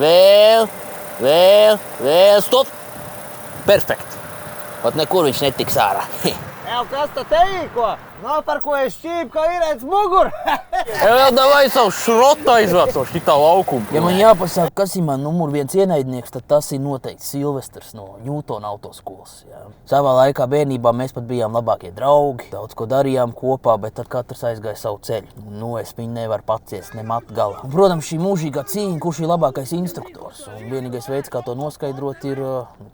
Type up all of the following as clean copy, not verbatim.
vēl, stop! Perfekt! Pat nekur viņš netiks ārā. Jau kas ta teiko? Noparkojies šķīp, kā irēts mugur. Jau davai savu šrotu aizvāc no šitā laukuma. Ja man jāpasaka, kas ir man numur 1 ienaidnieks, tad tas ir noteikti Silvestrs no Ņūtona autoskolas. Jā. Savā laikā bērnībā mēs pat bijām labākie draugi, daudz ko darījām kopā, bet tad katrs aizgāja savu ceļu. Nu, es viņu nevaru paciest ne mat galā. Un, protams, šī mūžīgā cīņa, kurš ir labākais instruktors. Un vienīgais veids, kā to noskaidrot, ir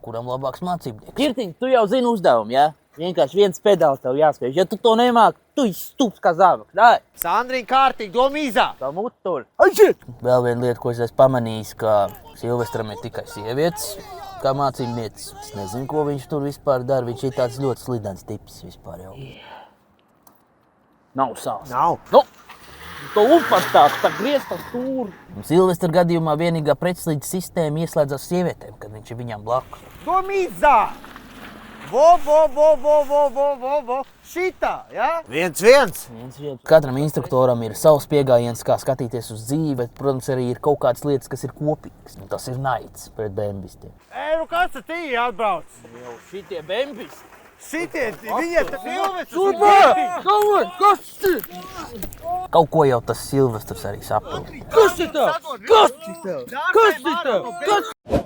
kuram labāks mācībnieks. Kirtiņ, tu jau zini uzdevumu, jā? Vienkārši viens pedāls tev jāspēj. Ja tu to nemāki, tu izstūps kā zābaks. Dai! Sandriņ kārtīgi, domīzā! Tā mutur. Aiziet! Vēl viena lieta, ko es esmu pamanījis, ka Silvestram ir tikai sievietes, kā mācībniecis. Es nezinu, ko viņš tur vispār dara. Viņš ir tāds ļoti slidens tips vispār jau. Nav sāls. Nav. Nu, to uzpastāt, tā griez pa stūru. Silvestra gadījumā vienīgā pretslīdes sistēma ieslēdzas sievietēm, kad viņš ir viņām blakus. Domīzā! Vo! Šitā, jā? Viens. Katram instruktoram ir savs pieejams, kā skatīties uz dzīvi, bet, protams, arī ir kaut kādas lietas, kas ir kopīgas. Un tas ir naids pret bembistiem. Nu kas tad tī atbrauc? Jau šitie bembisti. Šitie, viņiem tā Silvestrs. Super! Kas ir? Kaut ko jau tas Silvestrs arī saprot. Kas ir tev? Kas ir tev? Kas ir tev?